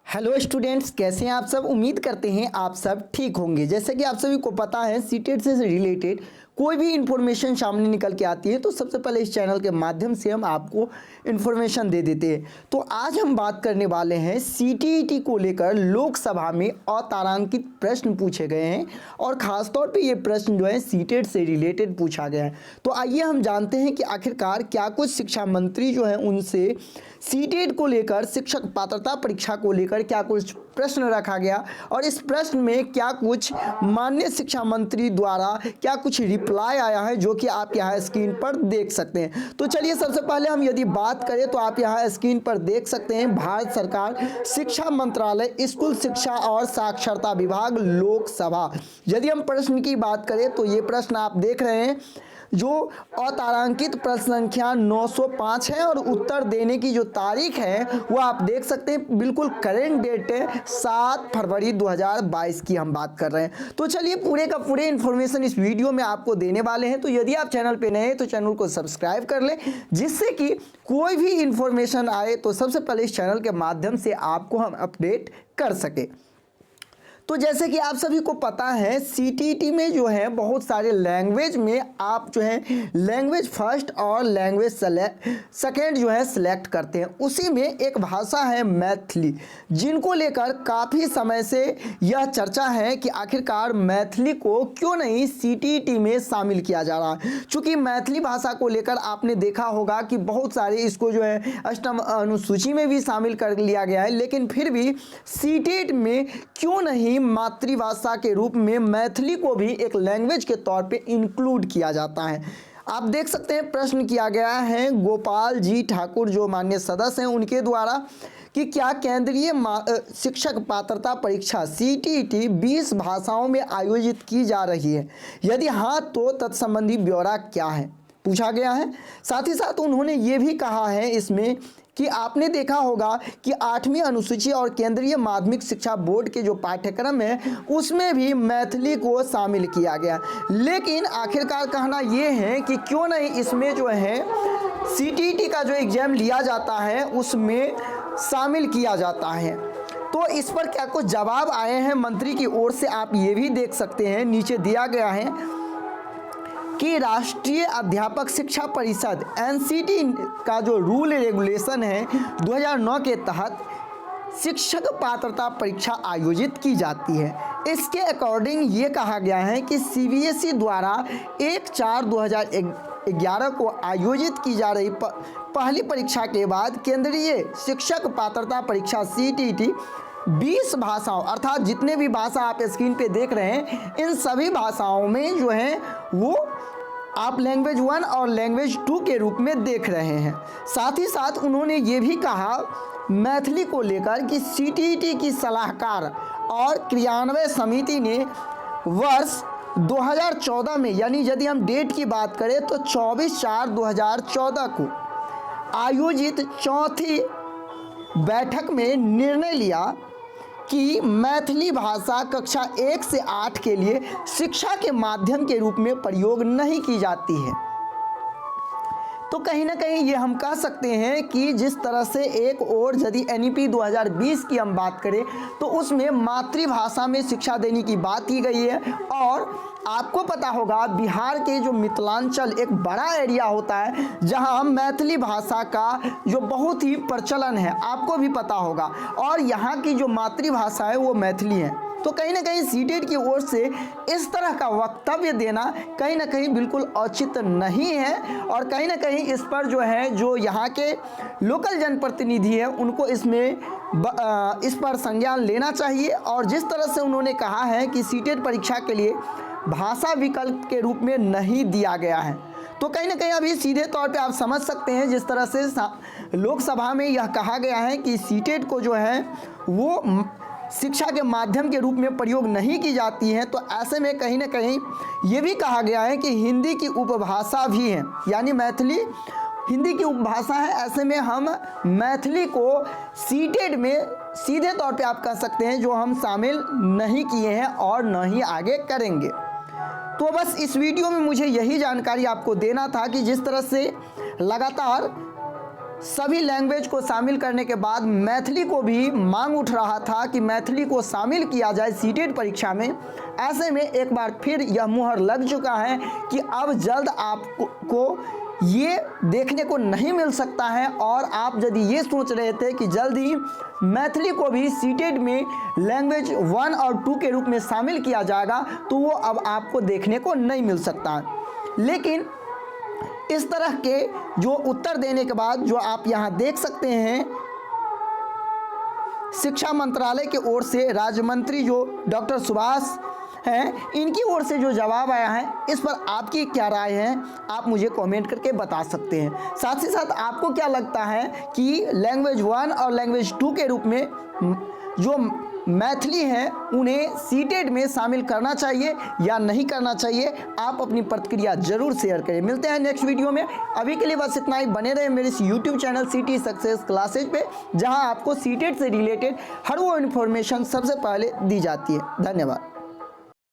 Hello students, कैसे हैं आप सब। उम्मीद करते हैं आप सब ठीक होंगे। जैसे कि आप सभी को पता है, सीटेट से रिलेटेड कोई भी इन्फॉर्मेशन सामने निकल के आती है तो सबसे पहले इस चैनल के माध्यम से हम आपको इन्फॉर्मेशन दे देते हैं। तो आज हम बात करने वाले हैं सीटीईटी को लेकर लोकसभा में अतारांकित प्रश्न पूछे गए हैं और ख़ासतौर पे ये प्रश्न जो है सीटेट से रिलेटेड पूछा गया है। तो आइए हम जानते हैं कि आखिरकार क्या कुछ शिक्षा मंत्री जो है उनसे सीटेट को लेकर, शिक्षक पात्रता परीक्षा को लेकर क्या कुछ प्रश्न रखा गया और इस प्रश्न में क्या कुछ माननीय शिक्षा मंत्री द्वारा क्या कुछ रिप्लाई आया है, जो कि आप यहाँ स्क्रीन पर देख सकते हैं। तो चलिए सबसे पहले हम यदि बात करें तो आप यहाँ स्क्रीन पर देख सकते हैं भारत सरकार शिक्षा मंत्रालय, स्कूल शिक्षा और साक्षरता विभाग, लोकसभा। यदि हम प्रश्न की बात करें तो ये प्रश्न आप देख रहे हैं जो अतारांकित प्रश्न संख्या 905 है और उत्तर देने की जो तारीख है वो आप देख सकते हैं, बिल्कुल करेंट डेट है 7 फरवरी 2022 की हम बात कर रहे हैं। तो चलिए पूरे का पूरे इन्फॉर्मेशन इस वीडियो में आपको देने वाले हैं। तो यदि आप चैनल पे नए हैं तो चैनल को सब्सक्राइब कर लें, जिससे कि कोई भी इन्फॉर्मेशन आए तो सबसे पहले इस चैनल के माध्यम से आपको हम अपडेट कर सके। तो जैसे कि आप सभी को पता है, सीटीईटी में जो है बहुत सारे लैंग्वेज में आप जो है लैंग्वेज फर्स्ट और लैंग्वेज सेकेंड जो है सिलेक्ट करते हैं। उसी में एक भाषा है मैथिली, जिनको लेकर काफ़ी समय से यह चर्चा है कि आखिरकार मैथिली को क्यों नहीं सीटीईटी में शामिल किया जा रहा है। चूँकि मैथिली भाषा को लेकर आपने देखा होगा कि बहुत सारे इसको जो है अष्टम अनुसूची में भी शामिल कर लिया गया है, लेकिन फिर भी सीटेट में क्यों नहीं मातृभाषा के रूप में मैथिली को भी एक लैंग्वेज के तौर पे इंक्लूड किया जाता है। आप देख सकते हैं प्रश्न किया गया है गोपाल जी ठाकुर, जो माननीय सदस्य हैं, उनके द्वारा कि क्या केंद्रीय शिक्षक पात्रता परीक्षा सीटीईटी 20 भाषाओं में आयोजित की जा रही है, यदि हाँ तो तत्संबंधी ब्यौरा क्या है, पूछा गया है। साथ ही साथ उन्होंने ये भी कहा है इसमें कि आपने देखा होगा कि 8वीं अनुसूची और केंद्रीय माध्यमिक शिक्षा बोर्ड के जो पाठ्यक्रम है उसमें भी मैथिली को शामिल किया गया, लेकिन आखिरकार कहना ये है कि क्यों नहीं इसमें जो है सीटीईटी का जो एग्जाम लिया जाता है उसमें शामिल किया जाता है। तो इस पर क्या कुछ जवाब आए हैं मंत्री की ओर से, आप ये भी देख सकते हैं। नीचे दिया गया है कि राष्ट्रीय अध्यापक शिक्षा परिषद एनसीटी का जो रूल रेगुलेशन है 2009 के तहत शिक्षक पात्रता परीक्षा आयोजित की जाती है। इसके अकॉर्डिंग ये कहा गया है कि सीबीएसई द्वारा 1/4/2011 को आयोजित की जा रही पहली परीक्षा के बाद केंद्रीय शिक्षक पात्रता परीक्षा सीटीईटी 20 भाषाओं, अर्थात जितने भी भाषा आप स्क्रीन पे देख रहे हैं इन सभी भाषाओं में जो है वो आप लैंग्वेज 1 और लैंग्वेज 2 के रूप में देख रहे हैं। साथ ही साथ उन्होंने ये भी कहा मैथिली को लेकर कि सीटीईटी की सलाहकार और क्रियान्वयन समिति ने वर्ष 2014 में, यानी यदि हम डेट की बात करें तो 24/4/2014 को आयोजित चौथी बैठक में निर्णय लिया कि मैथिली भाषा कक्षा 1 से 8 के लिए शिक्षा के माध्यम के रूप में प्रयोग नहीं की जाती है। तो कहीं ना कहीं ये हम कह सकते हैं कि जिस तरह से एक और यदि एनईपी 2020 की हम बात करें तो उसमें मातृभाषा में शिक्षा देने की बात की गई है। और आपको पता होगा बिहार के जो मिथिलांचल एक बड़ा एरिया होता है जहां मैथिली भाषा का जो बहुत ही प्रचलन है, आपको भी पता होगा, और यहाँ की जो मातृभाषा है वो मैथिली है। तो कहीं ना कहीं सीटेट की ओर से इस तरह का वक्तव्य देना कहीं ना कहीं बिल्कुल औचित्य नहीं है और कहीं ना कहीं इस पर जो है जो यहाँ के लोकल जनप्रतिनिधि है उनको इसमें इस पर संज्ञान लेना चाहिए। और जिस तरह से उन्होंने कहा है कि सीटेट परीक्षा के लिए भाषा विकल्प के रूप में नहीं दिया गया है, तो कहीं ना कहीं अभी सीधे तौर पे आप समझ सकते हैं जिस तरह से लोकसभा में यह कहा गया है कि सीटेट को जो है वो शिक्षा के माध्यम के रूप में प्रयोग नहीं की जाती है। तो ऐसे में कहीं ना कहीं ये भी कहा गया है कि हिंदी की उपभाषा भी है, यानी मैथिली हिंदी की उपभाषा है। ऐसे में हम मैथिली को सीटेट में सीधे तौर पे आप कह सकते हैं जो हम शामिल नहीं किए हैं और न ही आगे करेंगे। तो बस इस वीडियो में मुझे यही जानकारी आपको देना था कि जिस तरह से लगातार सभी लैंग्वेज को शामिल करने के बाद मैथिली को भी मांग उठ रहा था कि मैथिली को शामिल किया जाए सीटेट परीक्षा में। ऐसे में एक बार फिर यह मुहर लग चुका है कि अब जल्द आपको ये देखने को नहीं मिल सकता है। और आप यदि ये सोच रहे थे कि जल्द ही मैथिली को भी सीटेट में लैंग्वेज 1 और 2 के रूप में शामिल किया जाएगा, तो वो अब आपको देखने को नहीं मिल सकता। लेकिन इस तरह के जो उत्तर देने के बाद जो आप यहाँ देख सकते हैं, शिक्षा मंत्रालय की ओर से राज्य मंत्री जो डॉक्टर सुभाष हैं, इनकी ओर से जो जवाब आया है, इस पर आपकी क्या राय है, आप मुझे कमेंट करके बता सकते हैं। साथ ही साथ आपको क्या लगता है कि लैंग्वेज 1 और लैंग्वेज 2 के रूप में जो मैथिली है उन्हें सीटेट में शामिल करना चाहिए या नहीं करना चाहिए, आप अपनी प्रतिक्रिया जरूर शेयर करें। मिलते हैं नेक्स्ट वीडियो में। अभी के लिए बस इतना ही। बने रहे मेरे इस YouTube channel city success classes पे, जहां आपको सीटेट से रिलेटेड हर वो इन्फॉर्मेशन सबसे पहले दी जाती है। धन्यवाद।